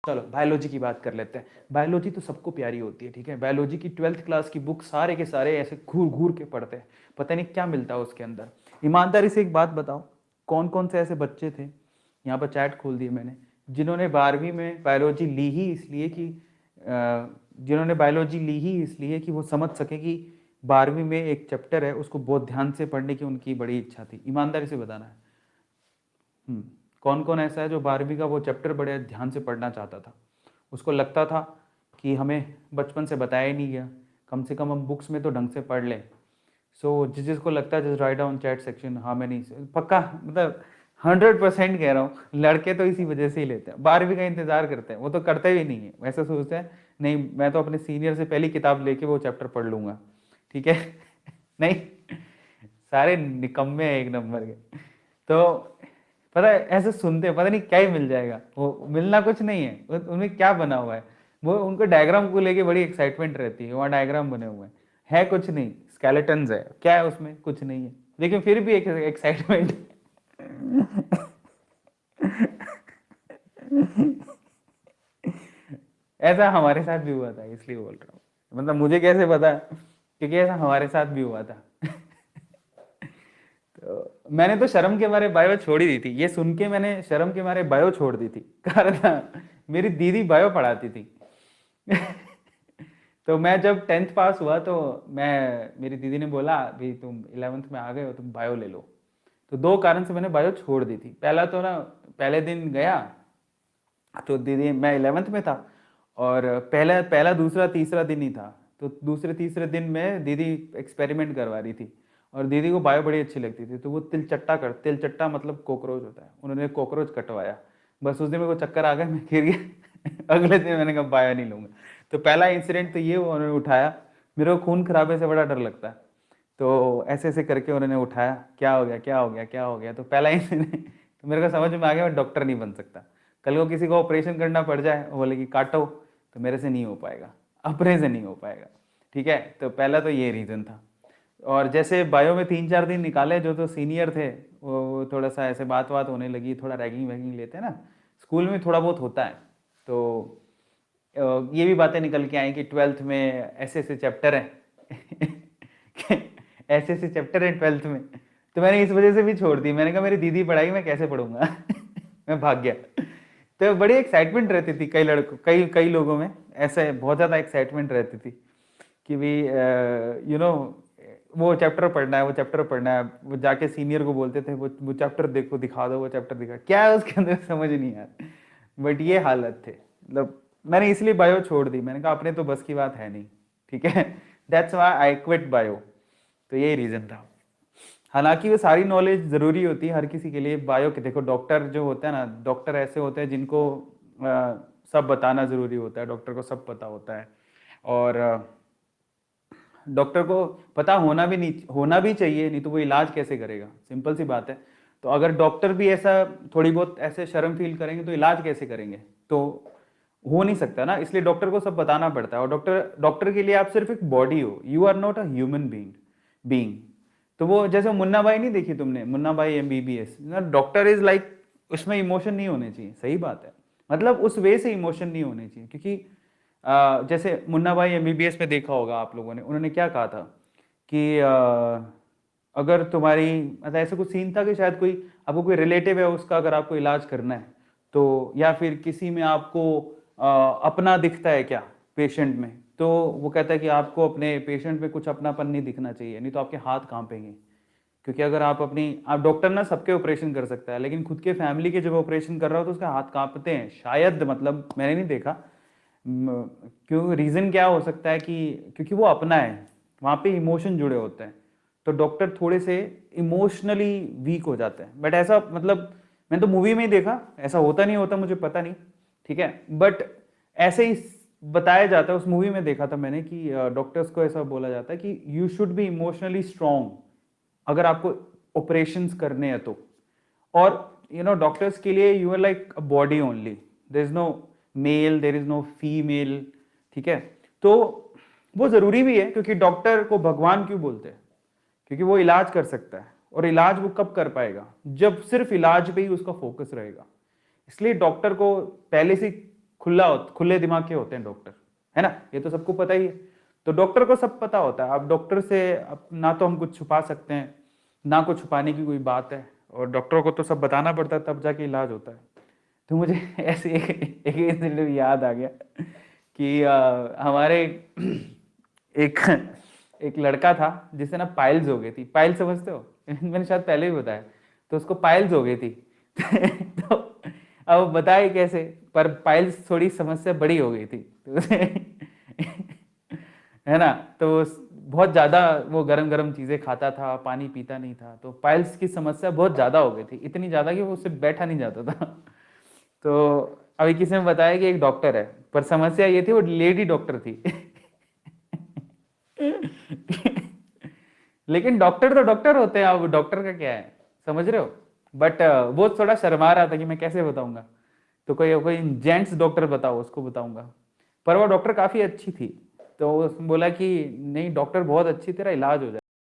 चलो बायोलॉजी की बात कर लेते हैं। बायोलॉजी तो सबको प्यारी होती है, ठीक है। बायोलॉजी की 12th क्लास की बुक सारे के सारे ऐसे घूर घूर के पढ़ते हैं, पता नहीं क्या मिलता है उसके अंदर। ईमानदारी से एक बात बताओ, कौन कौन से ऐसे बच्चे थे, यहाँ पर चैट खोल दिए मैंने, जिन्होंने 12वीं में बायोलॉजी ली ही इसलिए कि जिन्होंने बायोलॉजी ली ही इसलिए कि वो समझ सके कि 12वीं में एक चैप्टर है उसको बहुत ध्यान से पढ़ने की उनकी बड़ी इच्छा थी। ईमानदारी से बताना है। कौन कौन ऐसा है जो 12वीं का वो चैप्टर बड़े ध्यान से पढ़ना चाहता था, उसको लगता था कि हमें बचपन से बताया ही नहीं गया, कम से कम हम बुक्स में तो ढंग से पढ़ लें। सो जिसको लगता है just write down chat section, हाँ मैं नहीं पक्का, मतलब 100% कह रहा हूँ, लड़के तो इसी वजह से ही लेते हैं, 12वीं का इंतजार करते हैं, वो तो करते भी नहीं है, वैसे सोचते हैं नहीं मैं तो अपने सीनियर से पहली किताब लेके वो चैप्टर पढ़ लूंगा, ठीक है। नहीं, सारे निकम्मे हैं एक नंबर के। तो पता है ऐसे सुनते हैं, पता नहीं क्या ही मिल जाएगा, वो मिलना कुछ नहीं है, उनमें क्या बना हुआ है, वो उनको डायग्राम को लेके बड़ी एक्साइटमेंट रहती है, वहाँ डायग्राम बने हुए हैं, है कुछ नहीं, स्केलेटन्स है, क्या है उसमें, कुछ नहीं है, लेकिन फिर भी एक एक्साइटमेंट। ऐसा हमारे साथ भी हुआ था, इसलिए बोल रहा हूँ, मतलब मुझे कैसे पता, क्योंकि ऐसा हमारे साथ भी हुआ था। तो मैंने तो शर्म के मारे बायो छोड़ ही दी थी, ये सुन के मैंने शर्म के मारे बायो छोड़ दी थी, कारण मेरी दीदी बायो पढ़ाती थी। तो मैं जब 10th पास हुआ तो मेरी दीदी ने बोला भी तुम 11th में आ गए हो, तुम बायो ले लो। तो दो कारण से मैंने बायो छोड़ दी थी। पहला तो ना, पहले दिन गया तो दीदी, मैं 11th में था और पहला पहला दूसरा तीसरा दिन ही था, तो दूसरे तीसरे दिन में दीदी एक्सपेरिमेंट करवा रही थी और दीदी को बायो बड़ी अच्छी लगती थी, तो वो तिल चट्टा मतलब कॉकरोच होता है, उन्होंने कॉकरोच कटवाया, बस उस दिन मेरे को चक्कर आ गया, मैं गिर गया। अगले दिन मैंने कहा बायो नहीं लूंगा। तो पहला इंसिडेंट तो ये उन्होंने उठाया, मेरे को खून खराबे से बड़ा डर लगता है, तो ऐसे ऐसे करके उन्होंने उठाया, क्या हो गया क्या हो गया क्या हो गया, तो पहला इंसिडेंट, तो मेरे को समझ में आ गया मैं डॉक्टर नहीं बन सकता, कल को किसी को ऑपरेशन करना पड़ जाए, वो बोले कि काटो, तो मेरे से नहीं हो पाएगा, अपने से नहीं हो पाएगा, ठीक है। तो पहला तो ये रीज़न था। और जैसे बायो में 3-4 दिन निकाले, जो तो सीनियर थे वो थोड़ा सा ऐसे बात बात होने लगी, थोड़ा रैगिंग वैगिंग लेते हैं ना, स्कूल में थोड़ा बहुत होता है, तो ये भी बातें निकल के आई कि 12th में ऐसे ऐसे चैप्टर हैं। ऐसे ऐसे चैप्टर हैं 12th में, तो मैंने इस वजह से भी छोड़ दी, मैंने कहा मेरी दीदी पढ़ाई मैं कैसे पढ़ूंगा। मैं भाग गया। तो बड़ी एक्साइटमेंट रहती थी कई लड़कों, कई कई लोगों में ऐसे बहुत ज़्यादा एक्साइटमेंट रहती थी कि भी वो चैप्टर पढ़ना है, वो चैप्टर पढ़ना है, वो जाके सीनियर को बोलते थे वो चैप्टर देखो, दिखा दो वो चैप्टर, दिखा क्या है उसके अंदर, समझ नहीं आया। बट ये हालत थे, मतलब मैंने इसलिए बायो छोड़ दी, मैंने कहा अपने तो बस की बात है नहीं, ठीक है। That's why I quit bio. तो यही रीज़न था। हालांकि वो सारी नॉलेज ज़रूरी होती है हर किसी के लिए, बायो के देखो डॉक्टर जो होते हैं ना, डॉक्टर ऐसे होते हैं जिनको सब बताना ज़रूरी होता है, डॉक्टर को सब पता होता है, और डॉक्टर को पता होना भी चाहिए, नहीं तो वो इलाज कैसे करेगा, सिंपल सी बात है। तो अगर डॉक्टर भी ऐसा थोड़ी बहुत ऐसे शर्म फील करेंगे तो इलाज कैसे करेंगे, तो हो नहीं सकता ना, इसलिए डॉक्टर को सब बताना पड़ता है। और डॉक्टर डॉक्टर के लिए आप सिर्फ एक बॉडी हो, you are not a human being. तो वो जैसे मुन्ना भाई नहीं देखी तुमने, मुन्ना भाई MBBS, डॉक्टर इज लाइक, उसमें इमोशन नहीं होने चाहिए, सही बात है, मतलब उस वे से इमोशन नहीं होने चाहिए, क्योंकि जैसे मुन्ना भाई MBBS में देखा होगा आप लोगों ने, उन्होंने क्या कहा था कि अगर तुम्हारी, मतलब ऐसा कुछ सीन था कि शायद कोई आपको कोई रिलेटिव है उसका अगर आपको इलाज करना है, तो या फिर किसी में आपको अपना दिखता है क्या पेशेंट में, तो वो कहता है कि आपको अपने पेशेंट में कुछ अपनापन नहीं दिखना चाहिए, नहीं तो आपके हाथ कांपेंगे। क्योंकि अगर आप डॉक्टर ना सबके ऑपरेशन कर सकता है, लेकिन खुद के फैमिली के जब ऑपरेशन कर रहा हो तो उसके हाथ कांपते हैं शायद, मतलब मैंने नहीं देखा, क्यों, रीज़न क्या हो सकता है कि क्योंकि वो अपना है, वहाँ पे इमोशन जुड़े होते हैं, तो डॉक्टर थोड़े से इमोशनली वीक हो जाते हैं। बट ऐसा, मतलब मैंने तो मूवी में ही देखा, ऐसा होता नहीं होता मुझे पता नहीं, ठीक है, बट ऐसे ही बताया जाता है, उस मूवी में देखा था मैंने कि डॉक्टर्स को ऐसा बोला जाता है कि you should be emotionally strong अगर आपको ऑपरेशंस करने हैं तो। और डॉक्टर्स के लिए you are like a body only, there is no male, there is no female, ठीक है। तो वो जरूरी भी है, क्योंकि डॉक्टर को भगवान क्यों बोलते हैं, क्योंकि वो इलाज कर सकता है, और इलाज वो कब कर पाएगा, जब सिर्फ इलाज पे ही उसका फोकस रहेगा। इसलिए डॉक्टर को पहले से खुले दिमाग के होते हैं डॉक्टर, है ना, ये तो सबको पता ही है। तो डॉक्टर को सब पता होता है। अब डॉक्टर से ना तो हम कुछ छुपा सकते हैं, ना कुछ छुपाने की कोई बात है, और डॉक्टरों को तो सब बताना पड़ता है, तब जाके इलाज होता है। तो मुझे ऐसे एक इंसिडेंट याद आ गया कि हमारे एक एक लड़का था जिसे ना पाइल्स हो गई थी। पाइल्स समझते हो? मैंने शायद पहले भी बताया। तो उसको पाइल्स हो गई थी। तो अब बताए कैसे, पर पाइल्स थोड़ी समस्या बड़ी हो गई थी तो है ना। तो बहुत ज्यादा वो गरम गरम चीजें खाता था, पानी पीता नहीं था, तो पाइल्स की समस्या बहुत ज्यादा हो गई थी, इतनी ज्यादा कि वो उससे बैठा नहीं जाता था। तो अभी किसी ने बताया कि एक डॉक्टर है, पर समस्या ये थी वो लेडी डॉक्टर थी। लेकिन डॉक्टर तो डॉक्टर होते हैं, अब डॉक्टर का क्या है, समझ रहे हो। बट वो थोड़ा शर्मा रहा था कि मैं कैसे बताऊंगा, तो कोई कोई जेंट्स डॉक्टर बताओ, उसको बताऊंगा। पर वो डॉक्टर काफी अच्छी थी, तो उसने बोला कि नहीं डॉक्टर बहुत अच्छी, तेरा इलाज हो जाएगा।